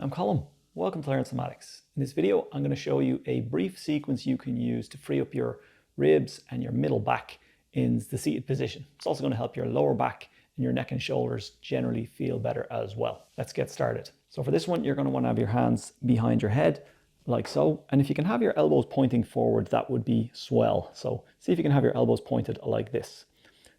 I'm Colin. Welcome to Learn Somatics. In this video, I'm going to show you a brief sequence you can use to free up your ribs and your middle back in the seated position. It's also going to help your lower back and your neck and shoulders generally feel better as well. Let's get started. So for this one, you're going to want to have your hands behind your head like so. And if you can have your elbows pointing forward, that would be swell. So see if you can have your elbows pointed like this.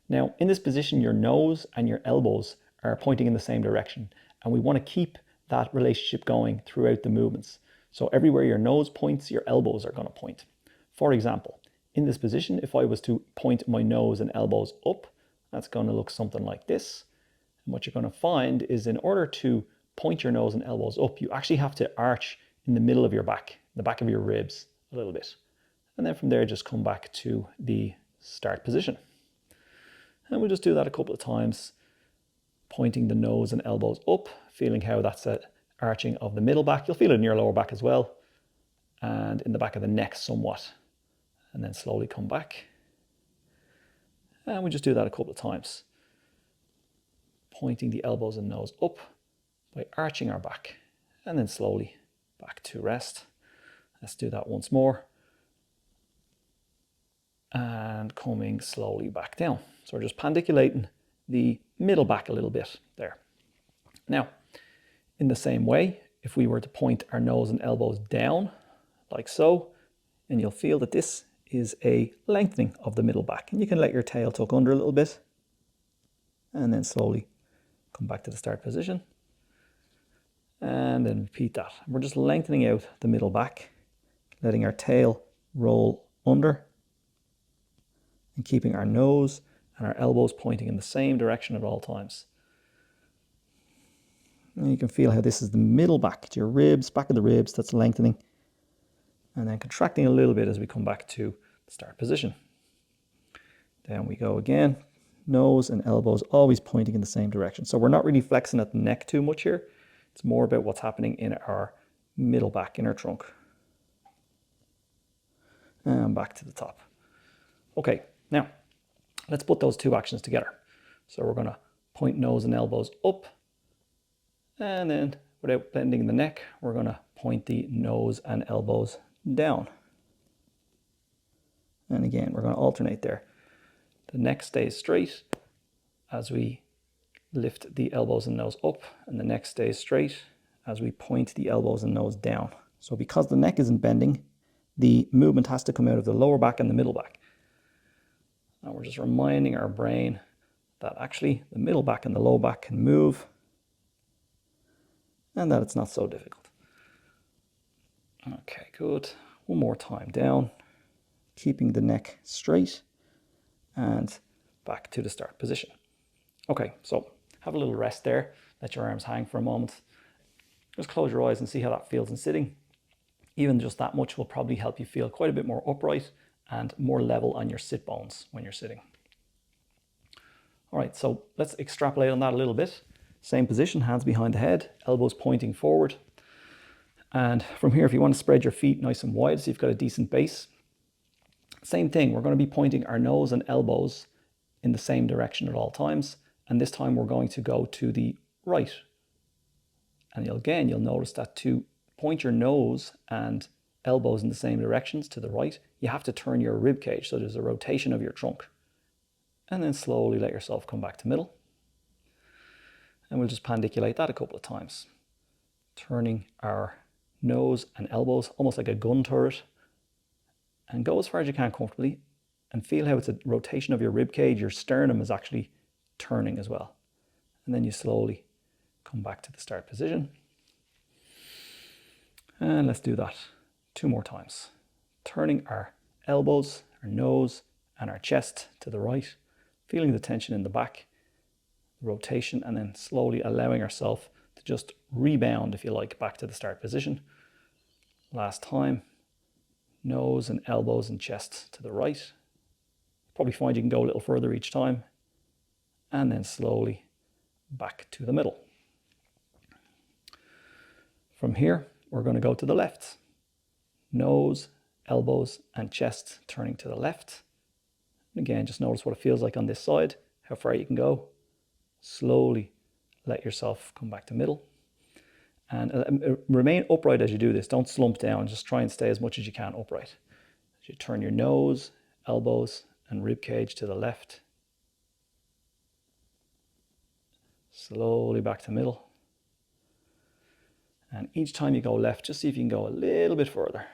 Now, in this position, your nose and your elbows are pointing in the same direction. And we want to keep that relationship going throughout the movements. So everywhere your nose points, your elbows are going to point. For example, in this position, if I was to point my nose and elbows up, that's going to look something like this. And what you're going to find is in order to point your nose and elbows up, you actually have to arch in the middle of your back, the back of your ribs a little bit. And then from there, just come back to the start position. And we'll just do that a couple of times, pointing the nose and elbows up, feeling how that's an arching of the middle back. You'll feel it in your lower back as well, and in the back of the neck somewhat. And then slowly come back. And we just do that a couple of times, pointing the elbows and nose up by arching our back, and then slowly back to rest. Let's do that once more. And coming slowly back down. So we're just pandiculating the middle back a little bit there. Now, in the same way, if we were to point our nose and elbows down, like so, and you'll feel that this is a lengthening of the middle back. And you can let your tail tuck under a little bit, and then slowly come back to the start position. And then repeat that. We're just lengthening out the middle back, letting our tail roll under, and keeping our nose and our elbows pointing in the same direction at all times. And you can feel how this is the middle back, it's your ribs, back of the ribs, that's lengthening. And then contracting a little bit as we come back to the start position. Down we go again. Nose and elbows always pointing in the same direction. So we're not really flexing at the neck too much here. It's more about what's happening in our middle back, in our trunk. And back to the top. Okay, now let's put those two actions together. So we're going to point nose and elbows up, and then without bending the neck, we're going to point the nose and elbows down. And again, we're going to alternate there. The neck stays straight as we lift the elbows and nose up, and the neck stays straight as we point the elbows and nose down. So because the neck isn't bending, the movement has to come out of the lower back and the middle back. And we're just reminding our brain that actually the middle back and the low back can move, and that it's not so difficult. Okay, good. One more time down, keeping the neck straight, and back to the start position. Okay, so have a little rest there. Let your arms hang for a moment. Just close your eyes and see how that feels in sitting. Even just that much will probably help you feel quite a bit more upright and more level on your sit bones when you're sitting. All right, so let's extrapolate on that a little bit. Same position, hands behind the head, elbows pointing forward. And from here, if you want to spread your feet nice and wide so you've got a decent base, same thing, we're going to be pointing our nose and elbows in the same direction at all times. And this time we're going to go to the right. And you'll notice that to point your nose and elbows in the same directions to the right, you have to turn your rib cage, so there's a rotation of your trunk. And then slowly let yourself come back to middle. And we'll just pandiculate that a couple of times. Turning our nose and elbows almost like a gun turret. And go as far as you can comfortably, and feel how it's a rotation of your rib cage. Your sternum is actually turning as well. And then you slowly come back to the start position. And let's do that 2 more times. Turning our elbows, our nose, and our chest to the right, feeling the tension in the back, the rotation, and then slowly allowing ourselves to just rebound, if you like, back to the start position. Last time, nose and elbows and chest to the right. Probably find you can go a little further each time, and then slowly back to the middle. From here, we're going to go to the left. Nose, elbows, and chest turning to the left. And again, just notice what it feels like on this side, how far you can go. Slowly let yourself come back to middle. And remain upright as you do this. Don't slump down. Just try and stay as much as you can upright. As you turn your nose, elbows, and rib cage to the left. Slowly back to middle. And each time you go left, just see if you can go a little bit further.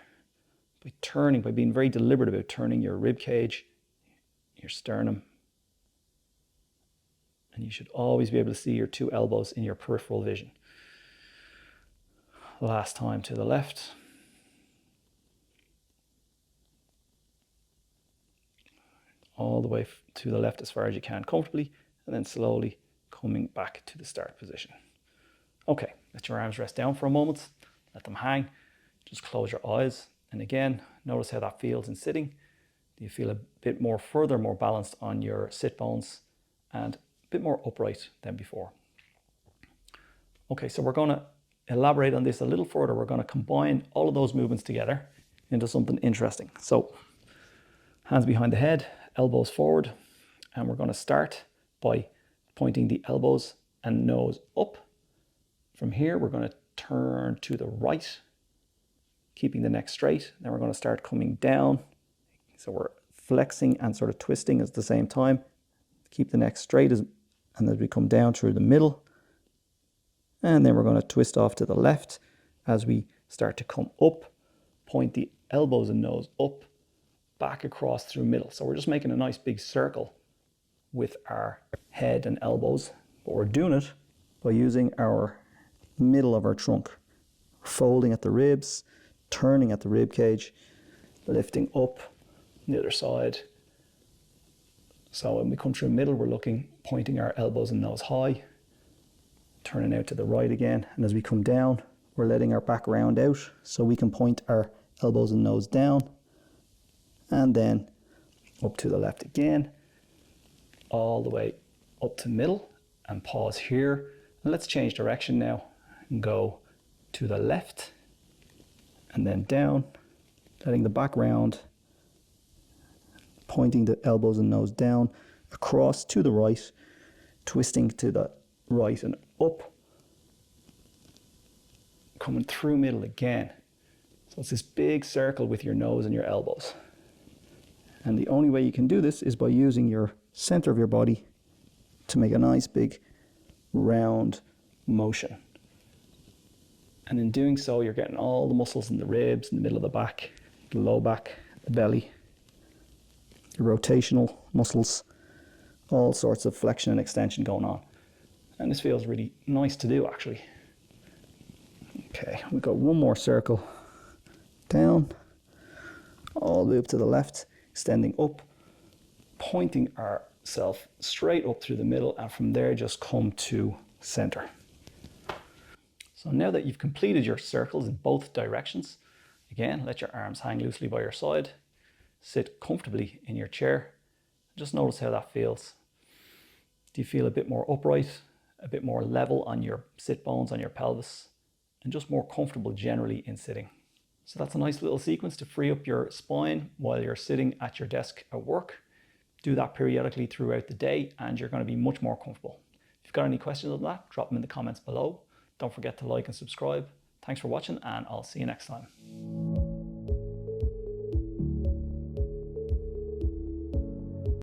By turning, by being very deliberate about turning your rib cage, your sternum. And you should always be able to see your two elbows in your peripheral vision. Last time to the left. All the way to the left as far as you can comfortably, and then slowly coming back to the start position. Okay, let your arms rest down for a moment, let them hang, just close your eyes, and again, notice how that feels in sitting. Do you feel a bit more further, more balanced on your sit bones, and a bit more upright than before? Okay, so we're going to elaborate on this a little further. We're going to combine all of those movements together into something interesting. So, hands behind the head, elbows forward, and we're going to start by pointing the elbows and nose up. From here, we're going to turn to the right, keeping the neck straight. Then we're going to start coming down. So we're flexing and sort of twisting at the same time. Keep the neck straight, and as we come down through the middle. And then we're going to twist off to the left as we start to come up, point the elbows and nose up, back across through middle. So we're just making a nice big circle with our head and elbows, but we're doing it by using our middle of our trunk, folding at the ribs, turning at the rib cage, lifting up the other side. So when we come through middle, we're pointing our elbows and nose high, turning out to the right again. And as we come down, we're letting our back round out so we can point our elbows and nose down, and then up to the left again, all the way up to middle, and pause here. And let's change direction now and go to the left and then down, letting the back round, pointing the elbows and nose down, across to the right, twisting to the right and up, coming through middle again. So it's this big circle with your nose and your elbows. And the only way you can do this is by using your center of your body to make a nice big round motion. And in doing so, you're getting all the muscles in the ribs, in the middle of the back, the low back, the belly, the rotational muscles, all sorts of flexion and extension going on. And this feels really nice to do, actually. Okay, we've got one more circle down, all the way up to the left, extending up, pointing ourselves straight up through the middle, and from there just come to center. So now that you've completed your circles in both directions, again, let your arms hang loosely by your side, sit comfortably in your chair, just notice how that feels. Do you feel a bit more upright, a bit more level on your sit bones, on your pelvis, and just more comfortable generally in sitting? So that's a nice little sequence to free up your spine while you're sitting at your desk at work. Do that periodically throughout the day and you're going to be much more comfortable. If you've got any questions on that, drop them in the comments below. Don't forget to like and subscribe. Thanks for watching, and I'll see you next time.